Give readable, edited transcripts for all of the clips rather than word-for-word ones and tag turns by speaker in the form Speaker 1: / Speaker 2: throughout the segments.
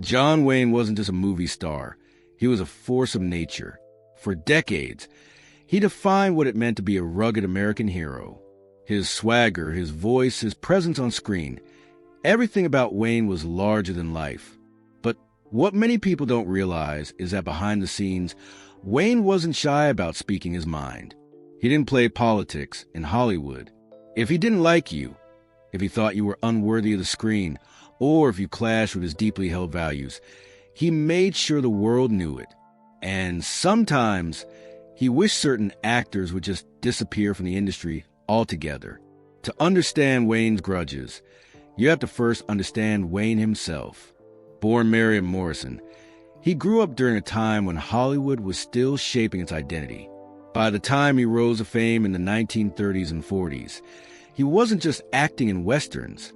Speaker 1: John Wayne wasn't just a movie star. He was a force of nature. For decades, he defined what it meant to be a rugged American hero. His swagger, his voice, his presence on screen, everything about Wayne was larger than life. But what many people don't realize is that behind the scenes, Wayne wasn't shy about speaking his mind. He didn't play politics in Hollywood. If he didn't like you, if he thought you were unworthy of the screen, or if you clashed with his deeply held values, he made sure the world knew it. And sometimes he wished certain actors would just disappear from the industry altogether. To understand Wayne's grudges, you have to first understand Wayne himself. Born Marion Morrison, he grew up during a time when Hollywood was still shaping its identity. By the time he rose to fame in the 1930s and 40s, he wasn't just acting in westerns.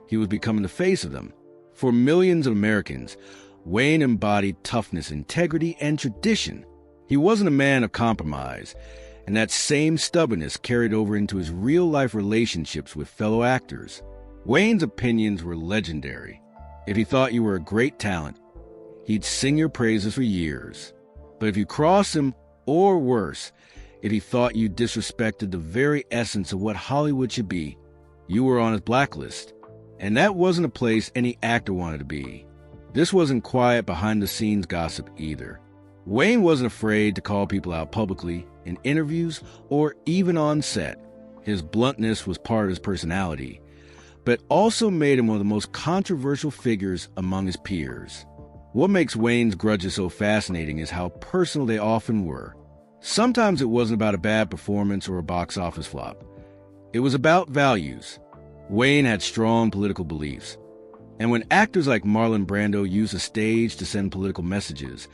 Speaker 1: He was becoming the face of them. For millions of Americans, Wayne embodied toughness, integrity, and tradition. He wasn't a man of compromise, and that same stubbornness carried over into his real-life relationships with fellow actors. Wayne's opinions were legendary. If he thought you were a great talent, he'd sing your praises for years. But if you crossed him, or worse, if he thought you disrespected the very essence of what Hollywood should be, you were on his blacklist. And that wasn't a place any actor wanted to be. This wasn't quiet behind-the-scenes gossip either. Wayne wasn't afraid to call people out publicly, in interviews, or even on set. His bluntness was part of his personality, but also made him one of the most controversial figures among his peers. What makes Wayne's grudges so fascinating is how personal they often were. Sometimes it wasn't about a bad performance or a box office flop. It was about values. Wayne had strong political beliefs. And when actors like Marlon Brando used the stage to send political messages,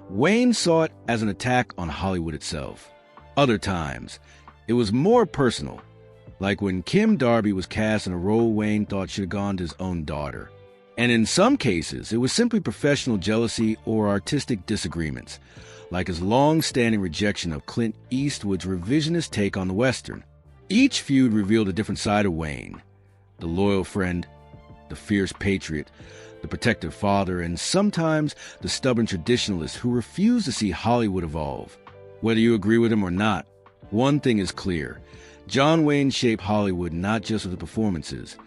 Speaker 1: Wayne saw it as an attack on Hollywood itself. Other times, it was more personal, like when Kim Darby was cast in a role Wayne thought should have gone to his own daughter. And in some cases, it was simply professional jealousy or artistic disagreements, like his long-standing rejection of Clint Eastwood's revisionist take on the Western. Each feud revealed a different side of Wayne: the loyal friend, the fierce patriot, the protective father, and sometimes the stubborn traditionalist who refused to see Hollywood evolve. Whether you agree with him or not, one thing is clear: John Wayne shaped Hollywood not just with his performances,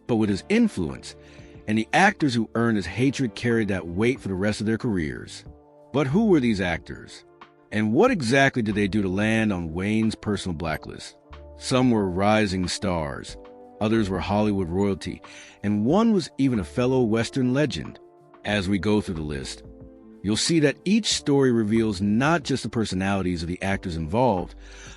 Speaker 1: but with his influence, and the actors who earned his hatred carried that weight for the rest of their careers. But who were these actors? And what exactly did they do to land on Wayne's personal blacklist? Some were rising stars, others were Hollywood royalty, and one was even a fellow Western legend. As we go through the list, you'll see that each story reveals not just the personalities of the actors involved,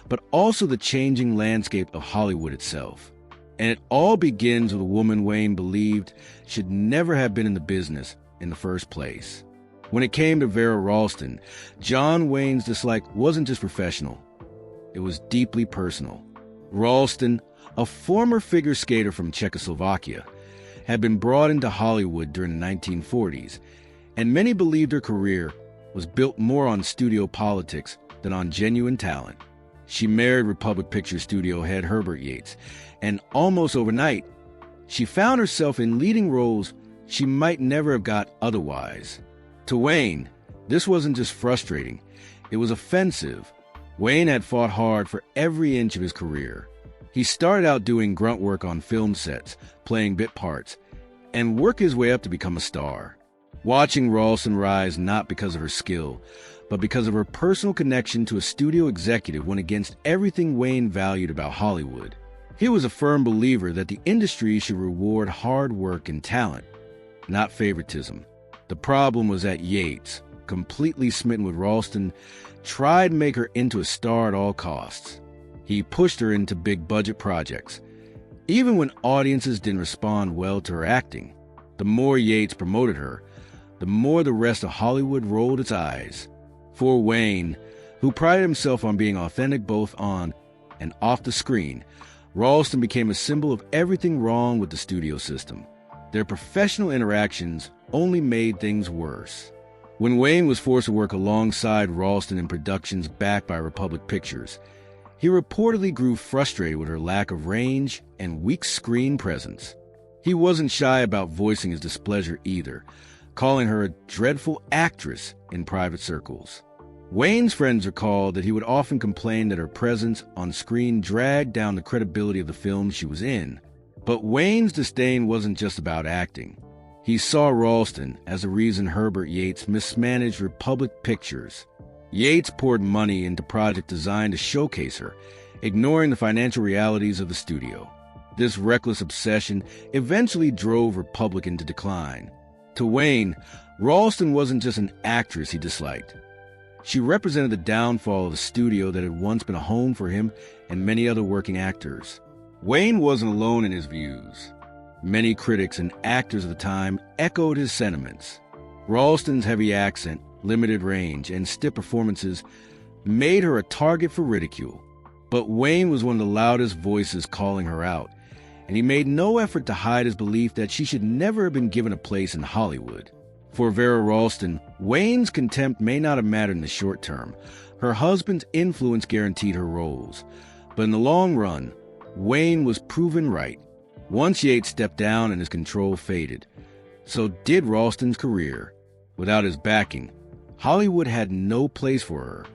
Speaker 1: but also the changing landscape of Hollywood itself. And it all begins with a woman Wayne believed should never have been in the business in the first place. When it came to Vera Ralston, John Wayne's dislike wasn't just professional. It was deeply personal. Ralston, a former figure skater from Czechoslovakia, had been brought into Hollywood during the 1940s, and many believed her career was built more on studio politics than on genuine talent. She married Republic Pictures studio head Herbert Yates, and almost overnight, she found herself in leading roles she might never have got otherwise. To Wayne, this wasn't just frustrating, it was offensive. Wayne had fought hard for every inch of his career. He started out doing grunt work on film sets, playing bit parts, and worked his way up to become a star. Watching Ralston rise not because of her skill, but because of her personal connection to a studio executive went against everything Wayne valued about Hollywood. He was a firm believer that the industry should reward hard work and talent, not favoritism. The problem was that Yates, completely smitten with Ralston, tried to make her into a star at all costs. He pushed her into big-budget projects, even when audiences didn't respond well to her acting. The more Yates promoted her, the more the rest of Hollywood rolled its eyes. For Wayne, who prided himself on being authentic both on and off the screen, Ralston became a symbol of everything wrong with the studio system. Their professional interactions only made things worse. When Wayne was forced to work alongside Ralston in productions backed by Republic Pictures, he reportedly grew frustrated with her lack of range and weak screen presence. He wasn't shy about voicing his displeasure either, calling her a dreadful actress in private circles. Wayne's friends recalled that he would often complain that her presence on screen dragged down the credibility of the films she was in. But Wayne's disdain wasn't just about acting. He saw Ralston as the reason Herbert Yates mismanaged Republic Pictures. Yates poured money into projects designed to showcase her, ignoring the financial realities of the studio. This reckless obsession eventually drove Republic into decline. To Wayne, Ralston wasn't just an actress he disliked. She represented the downfall of a studio that had once been a home for him and many other working actors. Wayne wasn't alone in his views. Many critics and actors of the time echoed his sentiments. Ralston's heavy accent, limited range, and stiff performances made her a target for ridicule. But Wayne was one of the loudest voices calling her out, and he made no effort to hide his belief that she should never have been given a place in Hollywood. For Vera Ralston, Wayne's contempt may not have mattered in the short term. Her husband's influence guaranteed her roles. But in the long run, Wayne was proven right. Once Yates stepped down and his control faded, so did Ralston's career. Without his backing, Hollywood had no place for her.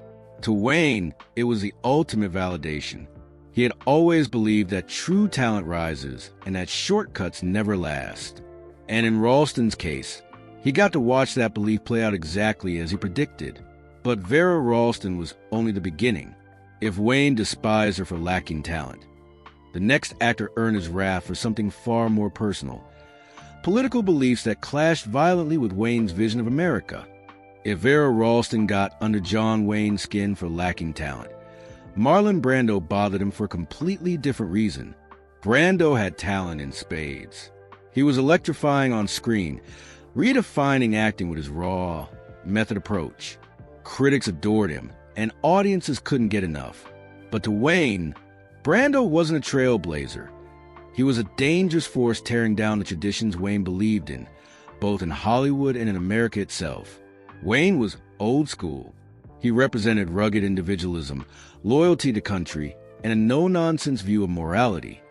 Speaker 1: To Wayne, it was the ultimate validation. He had always believed that true talent rises and that shortcuts never last. And in Ralston's case, he got to watch that belief play out exactly as he predicted. But Vera Ralston was only the beginning. If Wayne despised her for lacking talent, the next actor earned his wrath for something far more personal: political beliefs that clashed violently with Wayne's vision of America. If Vera Ralston got under John Wayne's skin for lacking talent, Marlon Brando bothered him for a completely different reason. Brando had talent in spades. He was electrifying on screen, redefining acting with his raw, method approach. Critics adored him, and audiences couldn't get enough. But to Wayne, Brando wasn't a trailblazer. He was a dangerous force tearing down the traditions Wayne believed in, both in Hollywood and in America itself. Wayne was old school. He represented rugged individualism, loyalty to country, and a no-nonsense view of morality.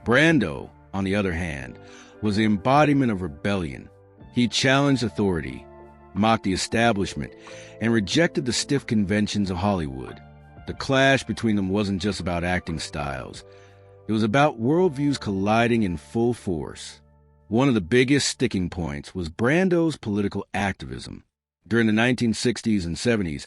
Speaker 1: Brando, on the other hand, was the embodiment of rebellion. He challenged authority, mocked the establishment, and rejected the stiff conventions of Hollywood. The clash between them wasn't just about acting styles. It was about worldviews colliding in full force. One of the biggest sticking points was Brando's political activism. During the 1960s and 70s,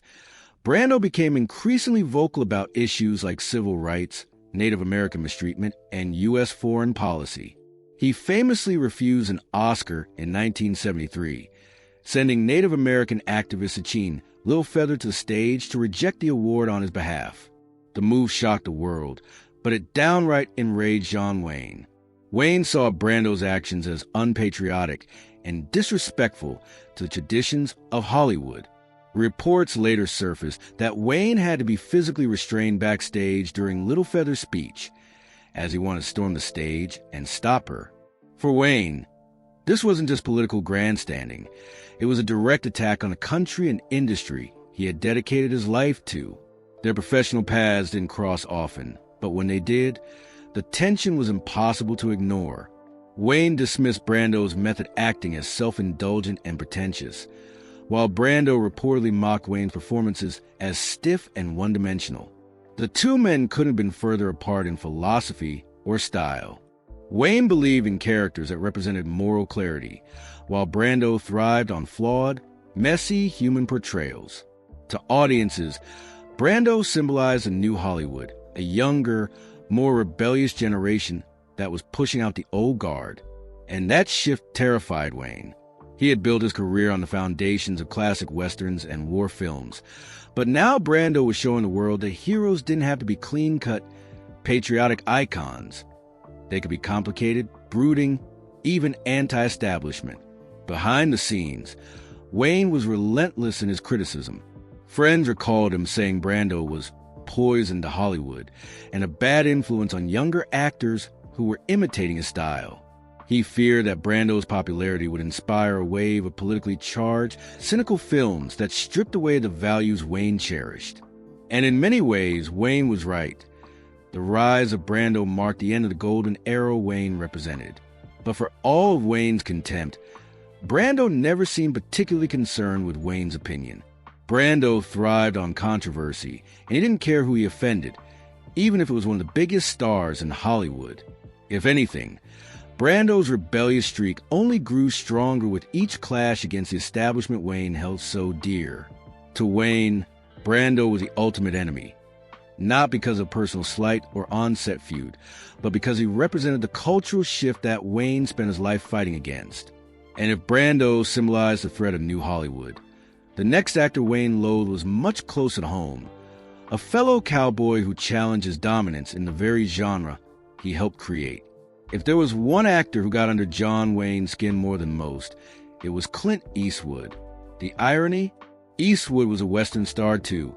Speaker 1: Brando became increasingly vocal about issues like civil rights, Native American mistreatment, and U.S. foreign policy. He famously refused an Oscar in 1973, sending Native American activist Sachin Littlefeather to the stage to reject the award on his behalf. The move shocked the world, but it downright enraged John Wayne. Wayne saw Brando's actions as unpatriotic and disrespectful to the traditions of Hollywood. Reports later surfaced that Wayne had to be physically restrained backstage during Littlefeather's speech, as he wanted to storm the stage and stop her. For Wayne, this wasn't just political grandstanding. It was a direct attack on the country and industry he had dedicated his life to. Their professional paths didn't cross often, but when they did, the tension was impossible to ignore. Wayne dismissed Brando's method acting as self-indulgent and pretentious, while Brando reportedly mocked Wayne's performances as stiff and one-dimensional. The two men couldn't have been further apart in philosophy or style. Wayne believed in characters that represented moral clarity, while Brando thrived on flawed, messy human portrayals. To audiences, Brando symbolized a new Hollywood, a younger, more rebellious generation that was pushing out the old guard. And that shift terrified Wayne. He had built his career on the foundations of classic westerns and war films. But now Brando was showing the world that heroes didn't have to be clean-cut, patriotic icons. They could be complicated, brooding, even anti-establishment. Behind the scenes, Wayne was relentless in his criticism. Friends recalled him saying Brando was poison to Hollywood and a bad influence on younger actors who were imitating his style. He feared that Brando's popularity would inspire a wave of politically charged, cynical films that stripped away the values Wayne cherished. And in many ways, Wayne was right. The rise of Brando marked the end of the golden era Wayne represented. But for all of Wayne's contempt, Brando never seemed particularly concerned with Wayne's opinion. Brando thrived on controversy, and he didn't care who he offended, even if it was one of the biggest stars in Hollywood. If anything, Brando's rebellious streak only grew stronger with each clash against the establishment Wayne held so dear. To Wayne, Brando was the ultimate enemy, not because of personal slight or on-set feud, but because he represented the cultural shift that Wayne spent his life fighting against. And if Brando symbolized the threat of New Hollywood, the next actor Wayne loathed was much closer to home, a fellow cowboy who challenged his dominance in the very genre he helped create. If there was one actor who got under John Wayne's skin more than most, it was Clint Eastwood. The irony? Eastwood was a Western star too,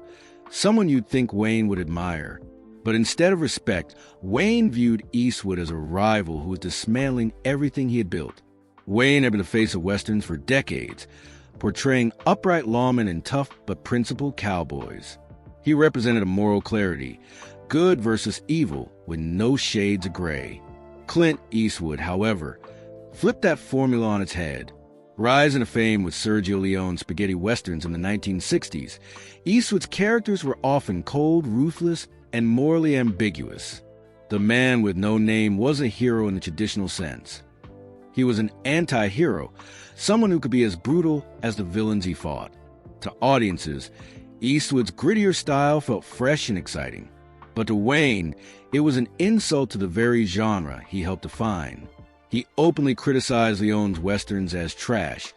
Speaker 1: someone you'd think Wayne would admire. But instead of respect, Wayne viewed Eastwood as a rival who was dismantling everything he had built. Wayne had been the face of Westerns for decades, portraying upright lawmen and tough but principled cowboys. He represented a moral clarity, good versus evil, with no shades of gray. Clint Eastwood, however, flipped that formula on its head. Rising to fame with Sergio Leone's spaghetti westerns in the 1960s, Eastwood's characters were often cold, ruthless, and morally ambiguous. The man with no name was a hero in the traditional sense. He was an anti-hero, someone who could be as brutal as the villains he fought. To audiences, Eastwood's grittier style felt fresh and exciting. But to Wayne, it was an insult to the very genre he helped define. He openly criticized Leone's westerns as trash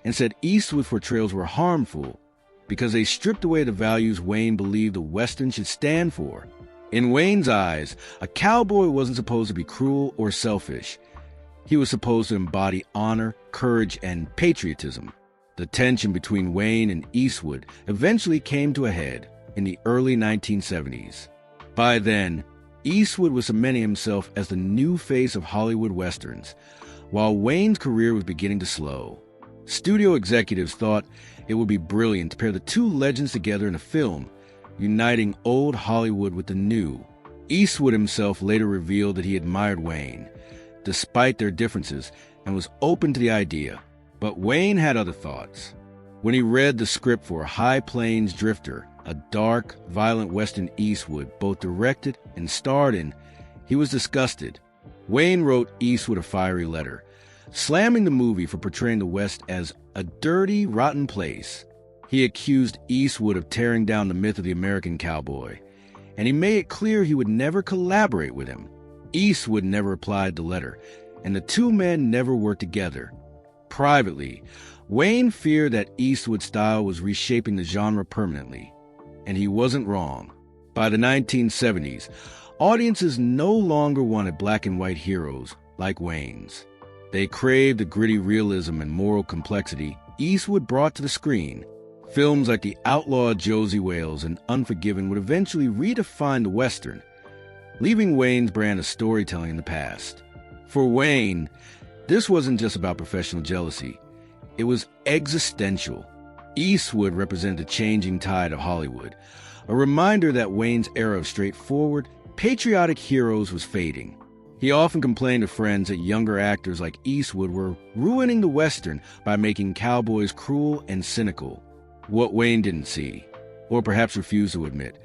Speaker 1: and said Eastwood's portrayals were harmful because they stripped away the values Wayne believed the western should stand for. In Wayne's eyes, a cowboy wasn't supposed to be cruel or selfish. He was supposed to embody honor, courage, and patriotism. The tension between Wayne and Eastwood eventually came to a head in the early 1970s. By then, Eastwood was cementing himself as the new face of Hollywood westerns, while Wayne's career was beginning to slow. Studio executives thought it would be brilliant to pair the two legends together in a film, uniting old Hollywood with the new. Eastwood himself later revealed that he admired Wayne, despite their differences, and was open to the idea. But Wayne had other thoughts. When he read the script for High Plains Drifter, a dark, violent Western Eastwood both directed and starred in, he was disgusted. Wayne wrote Eastwood a fiery letter, slamming the movie for portraying the West as a dirty, rotten place. He accused Eastwood of tearing down the myth of the American cowboy, and he made it clear he would never collaborate with him. Eastwood never replied to the letter, and the two men never worked together. Privately, Wayne feared that Eastwood's style was reshaping the genre permanently, and he wasn't wrong. By the 1970s, audiences no longer wanted black and white heroes like Wayne's. They craved the gritty realism and moral complexity Eastwood brought to the screen. Films like The Outlaw Josie Wales and Unforgiven would eventually redefine the Western, leaving Wayne's brand of storytelling in the past. For Wayne, this wasn't just about professional jealousy. It was existential. Eastwood represented the changing tide of Hollywood, a reminder that Wayne's era of straightforward, patriotic heroes was fading. He often complained to friends that younger actors like Eastwood were ruining the Western by making cowboys cruel and cynical. What Wayne didn't see, or perhaps refused to admit,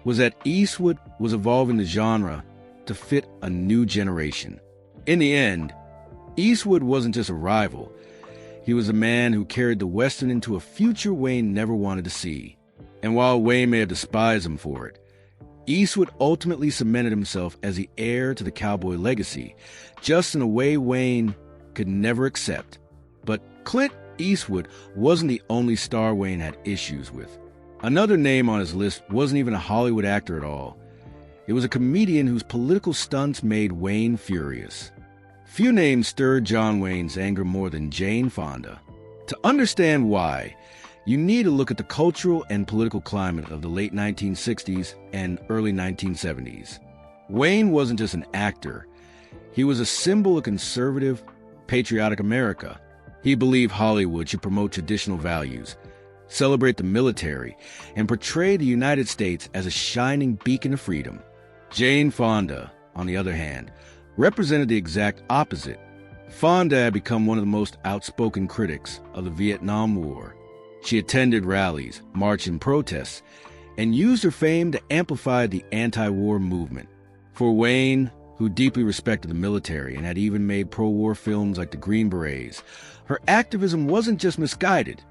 Speaker 1: was that Eastwood was evolving the genre to fit a new generation. In the end, Eastwood wasn't just a rival. He was a man who carried the Western into a future Wayne never wanted to see. And while Wayne may have despised him for it, Eastwood ultimately cemented himself as the heir to the cowboy legacy, just in a way Wayne could never accept. But Clint Eastwood wasn't the only star Wayne had issues with. Another name on his list wasn't even a Hollywood actor at all. It was a comedian whose political stunts made Wayne furious. Few names stirred John Wayne's anger more than Jane Fonda. To understand why, you need to look at the cultural and political climate of the late 1960s and early 1970s. Wayne wasn't just an actor. He was a symbol of conservative, patriotic America. He believed Hollywood should promote traditional values, celebrate the military, and portray the United States as a shining beacon of freedom. Jane Fonda, on the other hand, represented the exact opposite. Fonda had become one of the most outspoken critics of the Vietnam War. She attended rallies, marched in protests, and used her fame to amplify the anti-war movement. For Wayne, who deeply respected the military and had even made pro-war films like The Green Berets, her activism wasn't just misguided,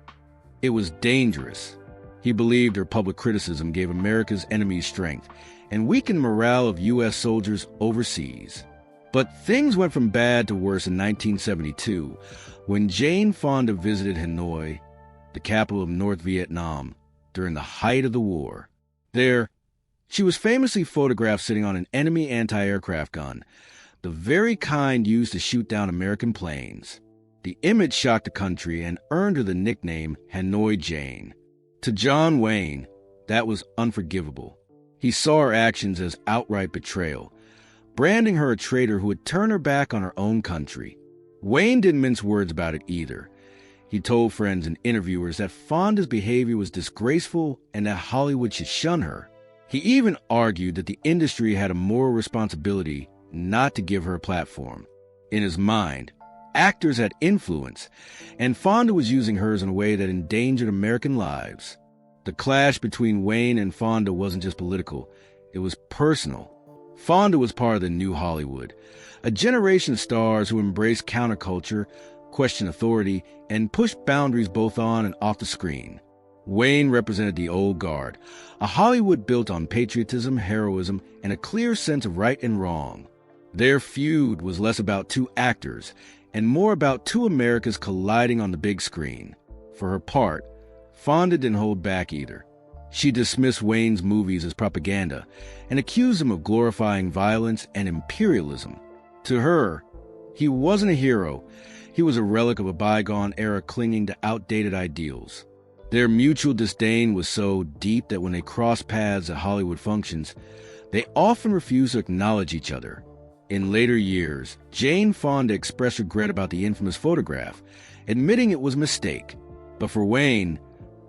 Speaker 1: it was dangerous. He believed her public criticism gave America's enemies strength and weakened morale of U.S. soldiers overseas. But things went from bad to worse in 1972 when Jane Fonda visited Hanoi, the capital of North Vietnam, during the height of the war. There, she was famously photographed sitting on an enemy anti-aircraft gun, the very kind used to shoot down American planes. The image shocked the country and earned her the nickname Hanoi Jane. To John Wayne, that was unforgivable. He saw her actions as outright betrayal, branding her a traitor who had turned her back on her own country. Wayne didn't mince words about it either. He told friends and interviewers that Fonda's behavior was disgraceful and that Hollywood should shun her. He even argued that the industry had a moral responsibility not to give her a platform. In his mind, actors had influence, and Fonda was using hers in a way that endangered American lives. The clash between Wayne and Fonda wasn't just political, it was personal. Fonda was part of the new Hollywood, a generation of stars who embraced counterculture, questioned authority, and pushed boundaries both on and off the screen. Wayne represented the old guard, a Hollywood built on patriotism, heroism, and a clear sense of right and wrong. Their feud was less about two actors and more about two Americas colliding on the big screen. For her part, Fonda didn't hold back either. She dismissed Wayne's movies as propaganda and accused him of glorifying violence and imperialism. To her, he wasn't a hero. He was a relic of a bygone era clinging to outdated ideals. Their mutual disdain was so deep that when they crossed paths at Hollywood functions, they often refused to acknowledge each other. In later years, Jane Fonda expressed regret about the infamous photograph, admitting it was a mistake. But for Wayne,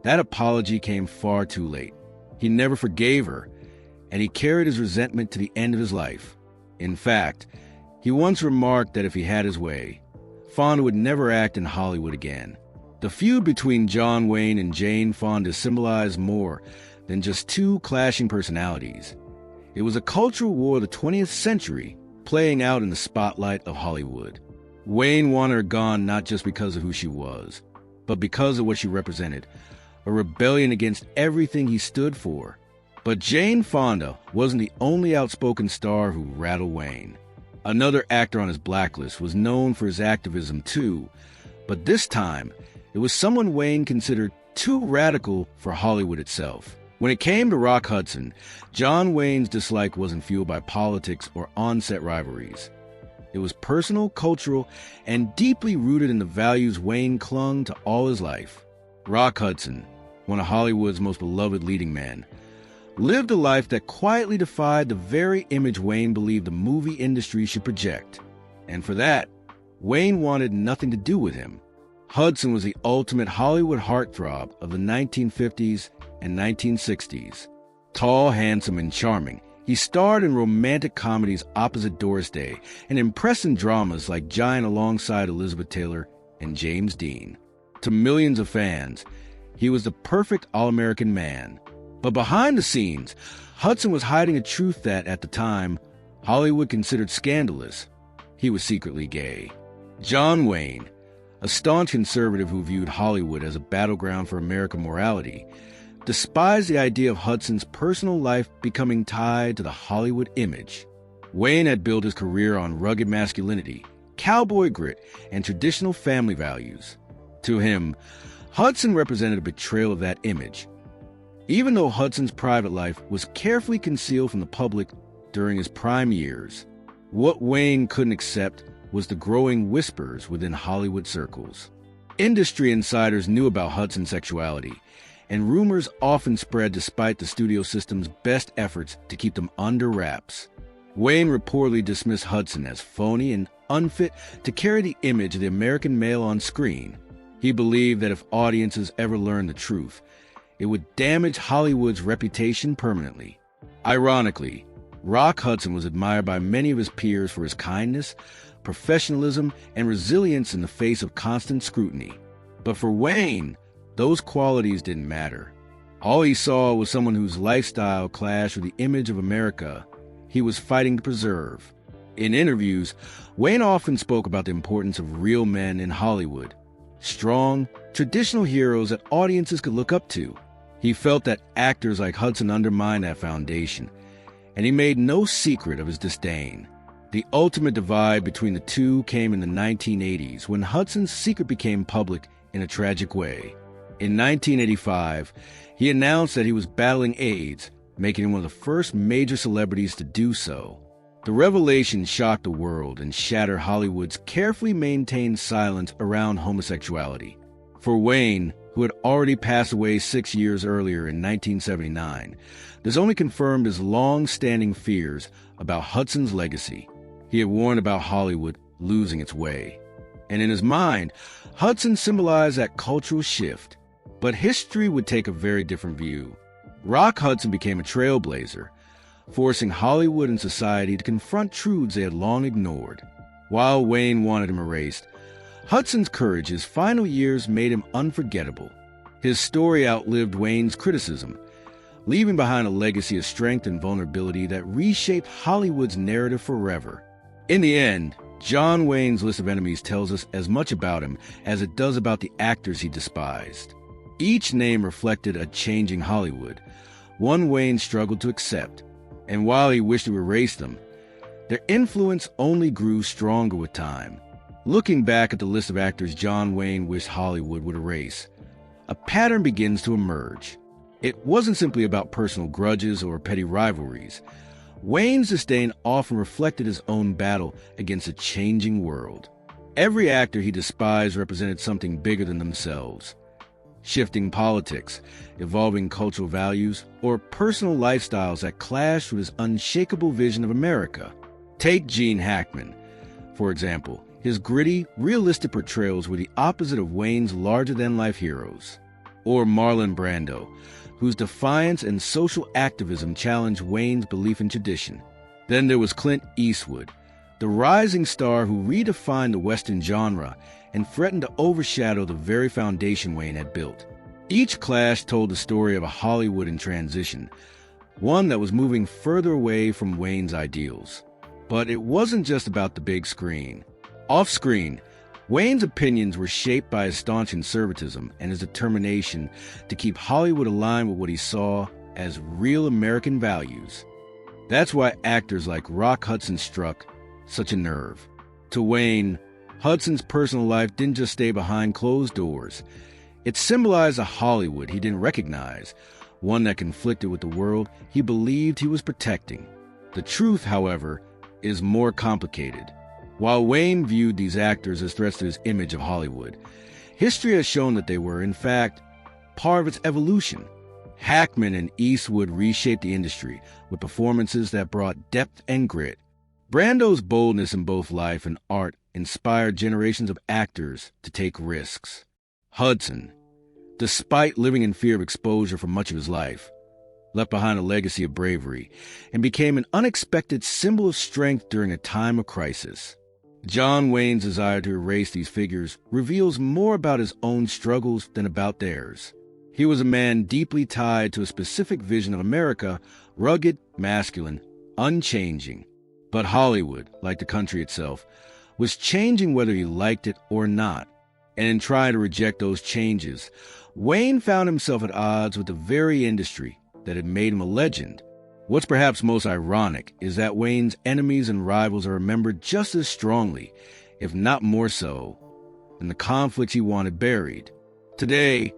Speaker 1: that apology came far too late. He never forgave her, and he carried his resentment to the end of his life. In fact, he once remarked that if he had his way, Fonda would never act in Hollywood again. The feud between John Wayne and Jane Fonda symbolized more than just two clashing personalities. It was a cultural war of the 20th century, playing out in the spotlight of Hollywood. Wayne wanted her gone not just because of who she was, but because of what she represented, a rebellion against everything he stood for. But Jane Fonda wasn't the only outspoken star who rattled Wayne. Another actor on his blacklist was known for his activism too, but this time, it was someone Wayne considered too radical for Hollywood itself. When it came to Rock Hudson, John Wayne's dislike wasn't fueled by politics or on-set rivalries. It was personal, cultural, and deeply rooted in the values Wayne clung to all his life. Rock Hudson, one of Hollywood's most beloved leading men, lived a life that quietly defied the very image Wayne believed the movie industry should project. And for that, Wayne wanted nothing to do with him. Hudson was the ultimate Hollywood heartthrob of the 1950s and 1960s. Tall, handsome, and charming, he starred in romantic comedies opposite Doris Day and impressive dramas like Giant alongside Elizabeth Taylor and James Dean. To millions of fans, he was the perfect all-American man. But behind the scenes, Hudson was hiding a truth that, at the time, Hollywood considered scandalous. He was secretly gay. John Wayne, a staunch conservative who viewed Hollywood as a battleground for American morality, despised the idea of Hudson's personal life becoming tied to the Hollywood image. Wayne had built his career on rugged masculinity, cowboy grit, and traditional family values. To him, Hudson represented a betrayal of that image. Even though Hudson's private life was carefully concealed from the public during his prime years, what Wayne couldn't accept was the growing whispers within Hollywood circles. Industry insiders knew about Hudson's sexuality, and rumors often spread despite the studio system's best efforts to keep them under wraps. Wayne reportedly dismissed Hudson as phony and unfit to carry the image of the American male on screen. He believed that if audiences ever learned the truth, it would damage Hollywood's reputation permanently. Ironically, Rock Hudson was admired by many of his peers for his kindness, professionalism, and resilience in the face of constant scrutiny. But for Wayne, those qualities didn't matter. All he saw was someone whose lifestyle clashed with the image of America he was fighting to preserve. In interviews, Wayne often spoke about the importance of real men in Hollywood, strong, traditional heroes that audiences could look up to. He felt that actors like Hudson undermined that foundation, and he made no secret of his disdain. The ultimate divide between the two came in the 1980s, when Hudson's secret became public in a tragic way. In 1985, he announced that he was battling AIDS, making him one of the first major celebrities to do so. The revelation shocked the world and shattered Hollywood's carefully maintained silence around homosexuality. For Wayne, who had already passed away 6 years earlier in 1979, this only confirmed his long-standing fears about Hudson's legacy. He had warned about Hollywood losing its way. And in his mind, Hudson symbolized that cultural shift. But history would take a very different view. Rock Hudson became a trailblazer, forcing Hollywood and society to confront truths they had long ignored. While Wayne wanted him erased, Hudson's courage his final years made him unforgettable. His story outlived Wayne's criticism, leaving behind a legacy of strength and vulnerability that reshaped Hollywood's narrative forever. In the end, John Wayne's list of enemies tells us as much about him as it does about the actors he despised. Each name reflected a changing Hollywood, one Wayne struggled to accept. And while he wished to erase them, their influence only grew stronger with time. Looking back at the list of actors John Wayne wished Hollywood would erase, a pattern begins to emerge. It wasn't simply about personal grudges or petty rivalries. Wayne's disdain often reflected his own battle against a changing world. Every actor he despised represented something bigger than themselves. Shifting politics, evolving cultural values, or personal lifestyles that clashed with his unshakable vision of America. Take Gene Hackman, for example. His gritty, realistic portrayals were the opposite of Wayne's larger-than-life heroes. Or Marlon Brando, whose defiance and social activism challenged Wayne's belief in tradition. Then there was Clint Eastwood, the rising star who redefined the Western genre and threatened to overshadow the very foundation Wayne had built. Each clash told the story of a Hollywood in transition, one that was moving further away from Wayne's ideals. But it wasn't just about the big screen. Off-screen, Wayne's opinions were shaped by his staunch conservatism and his determination to keep Hollywood aligned with what he saw as real American values. That's why actors like Rock Hudson struck such a nerve. To Wayne, Hudson's personal life didn't just stay behind closed doors. It symbolized a Hollywood he didn't recognize, one that conflicted with the world he believed he was protecting. The truth, however, is more complicated. While Wayne viewed these actors as threats to his image of Hollywood, history has shown that they were, in fact, part of its evolution. Hackman and Eastwood reshaped the industry with performances that brought depth and grit. Brando's boldness in both life and art inspired generations of actors to take risks. Hudson, despite living in fear of exposure for much of his life, left behind a legacy of bravery and became an unexpected symbol of strength during a time of crisis. John Wayne's desire to erase these figures reveals more about his own struggles than about theirs. He was a man deeply tied to a specific vision of America, rugged, masculine, unchanging. But Hollywood, like the country itself, was changing whether he liked it or not. And in trying to reject those changes, Wayne found himself at odds with the very industry that had made him a legend. What's perhaps most ironic is that Wayne's enemies and rivals are remembered just as strongly, if not more so, than the conflicts he wanted buried. Today,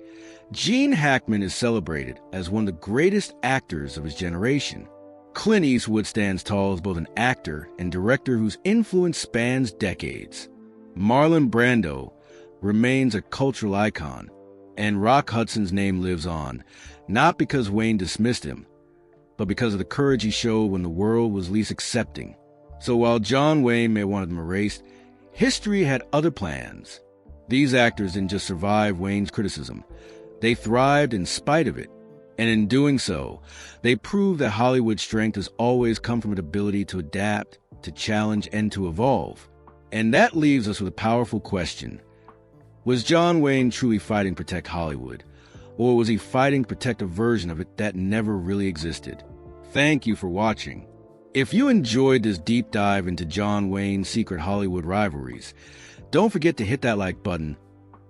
Speaker 1: Gene Hackman is celebrated as one of the greatest actors of his generation. Clint Eastwood stands tall as both an actor and director whose influence spans decades. Marlon Brando remains a cultural icon, and Rock Hudson's name lives on, not because Wayne dismissed him, but because of the courage he showed when the world was least accepting. So while John Wayne may have wanted them erased, history had other plans. These actors didn't just survive Wayne's criticism, they thrived in spite of it. And in doing so, they proved that Hollywood's strength has always come from its ability to adapt, to challenge, and to evolve. And that leaves us with a powerful question. Was John Wayne truly fighting to protect Hollywood? Or was he fighting to protect a version of it that never really existed? Thank you for watching. If you enjoyed this deep dive into John Wayne's secret Hollywood rivalries, don't forget to hit that like button,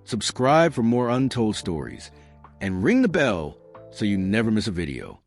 Speaker 1: subscribe for more untold stories, and ring the bell so you never miss a video.